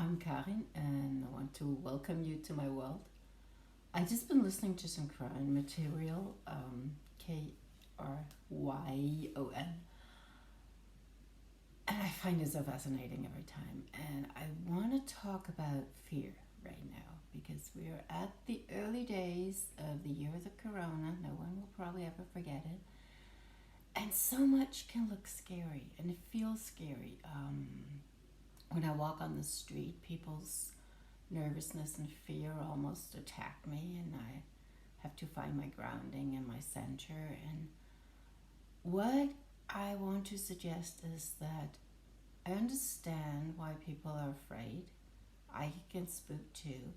I'm Karin and I want to welcome you to my world. I just been listening to some crime material, Kryon, and I find it so fascinating every time. And I want to talk about fear right now because we are at the early days of the year of the corona. No one will probably ever forget it. And so much can look scary and it feels scary. When I walk on the street, people's nervousness and fear almost attack me, and I have to find my grounding and my center. And what I want to suggest is that I understand why people are afraid. I get spooked too.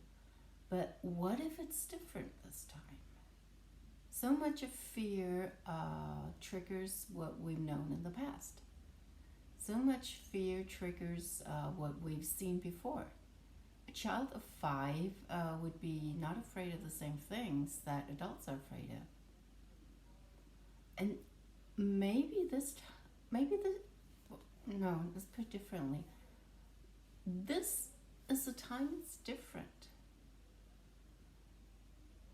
But what if it's different this time? So much of fear triggers what we've known in the past. So much fear triggers what we've seen before. A child of 5 would be not afraid of the same things that adults are afraid of. And maybe maybe this, no, let's put it differently. This is a time that's different.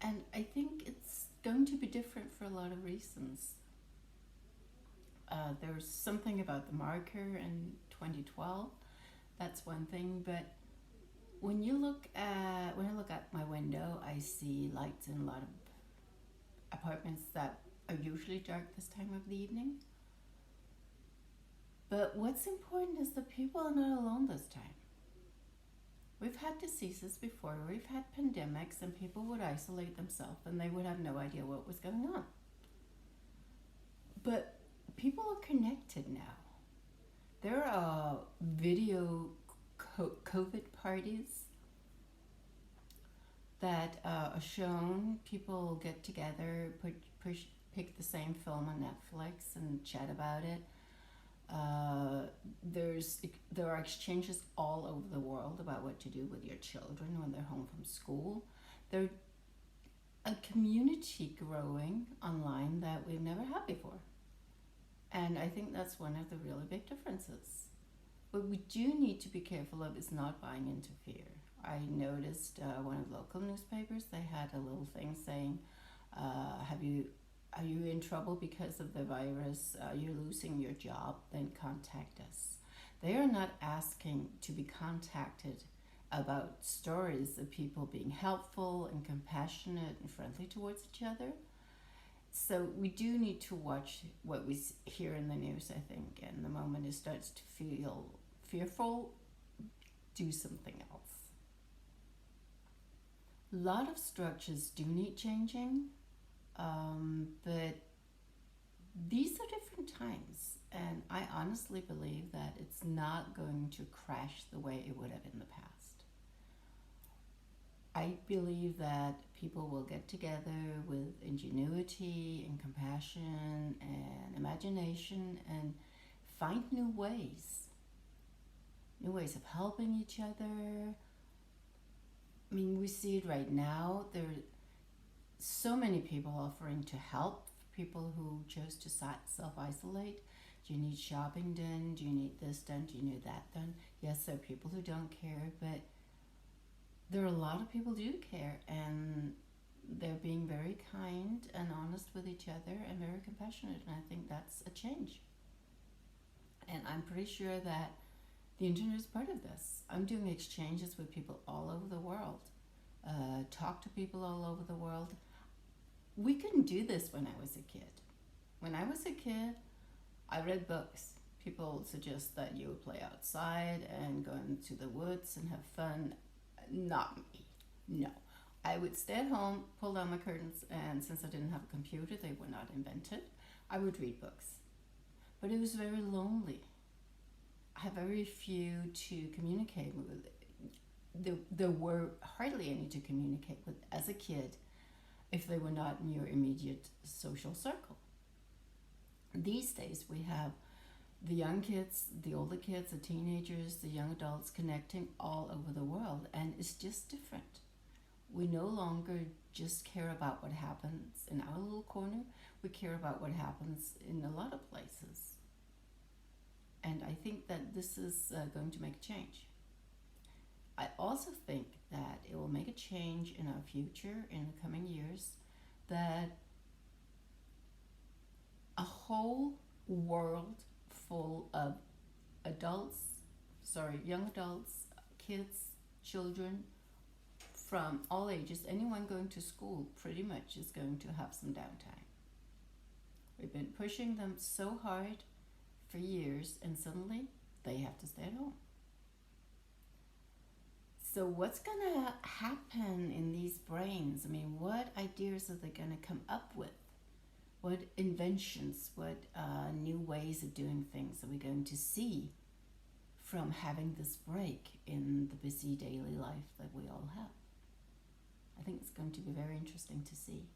And I think it's going to be different for a lot of reasons. There's something about the marker in 2012. That's one thing, but when I look out my window, I see lights in a lot of apartments that are usually dark this time of the evening. But what's important is that people are not alone this time. We've had diseases before, we've had pandemics, and people would isolate themselves and they would have no idea what was going on. But people are connected now. There are video COVID parties that are shown. People get together, pick the same film on Netflix and chat about it. There are exchanges all over the world about what to do with your children when they're home from school. There's a community growing online that we've never had before. And I think that's one of the really big differences. What we do need to be careful of is not buying into fear. I noticed one of the local newspapers, they had a little thing saying, are you in trouble because of the virus? You're losing your job? Then contact us. They are not asking to be contacted about stories of people being helpful and compassionate and friendly towards each other. So we do need to watch what we hear in the news, I think, and the moment it starts to feel fearful, do something else. A lot of structures do need changing, but these are different times, and I honestly believe that it's not going to crash the way it would have in the past. I believe that people will get together with ingenuity and compassion and imagination and find new ways of helping each other. I mean, we see it right now. There are so many people offering to help people who chose to self-isolate. Do you need shopping done? Do you need this done? Do you need that done? Yes, there are people who don't care, but there are a lot of people who do care, and they're being very kind and honest with each other and very compassionate, and I think that's a change. And I'm pretty sure that the internet is part of this. I'm doing exchanges with people all over the world, talk to people all over the world. We couldn't do this when I was a kid. When I was a kid, I read books. People suggest that you would play outside and go into the woods and have fun. Not me. No. I would stay at home, pull down my curtains, and since I didn't have a computer, they were not invented, I would read books. But it was very lonely. I have very few to communicate with. There were hardly any to communicate with as a kid if they were not in your immediate social circle. These days we have the young kids, the older kids, the teenagers, the young adults connecting all over the world, and it's just different. We no longer just care about what happens in our little corner, we care about what happens in a lot of places. And I think that this is going to make a change. I also think that it will make a change in our future in the coming years, that a whole world full of adults, young adults, kids, children from all ages, anyone going to school pretty much is going to have some downtime. We've been pushing them so hard for years, and suddenly they have to stay at home. So what's gonna happen in these brains? I mean, what ideas are they gonna come up with? What inventions, what new ways of doing things are we going to see from having this break in the busy daily life that we all have? I think it's going to be very interesting to see.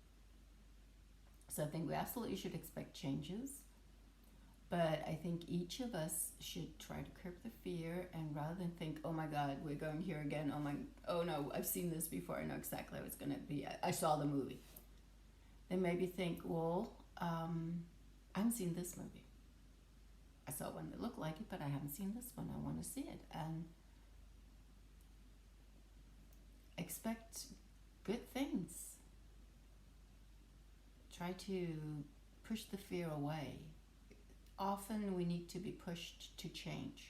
So I think we absolutely should expect changes, but I think each of us should try to curb the fear, and rather than think, oh my God, we're going here again, oh no, I've seen this before, I know exactly how it's going to be, I saw the movie. Then maybe think, well, I haven't seen this movie. I saw one that looked like it, but I haven't seen this one. I want to see it. And expect good things. Try to push the fear away. Often we need to be pushed to change.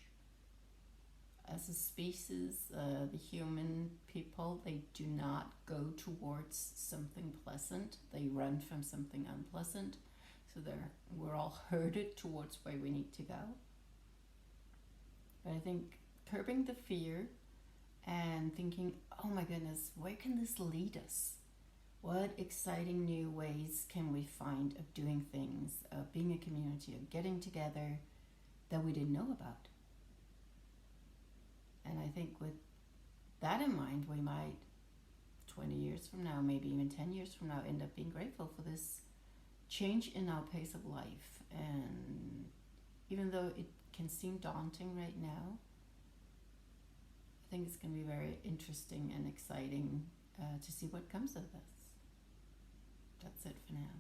As a species, the human people, they do not go towards something pleasant. They run from something unpleasant. So we're all herded towards where we need to go. But I think curbing the fear and thinking, oh my goodness, where can this lead us? What exciting new ways can we find of doing things, of being a community, of getting together that we didn't know about? And I think with that in mind, we might, 20 years from now, maybe even 10 years from now, end up being grateful for this change in our pace of life. And even though it can seem daunting right now, I think it's going to be very interesting and exciting to see what comes of this. That's it for now.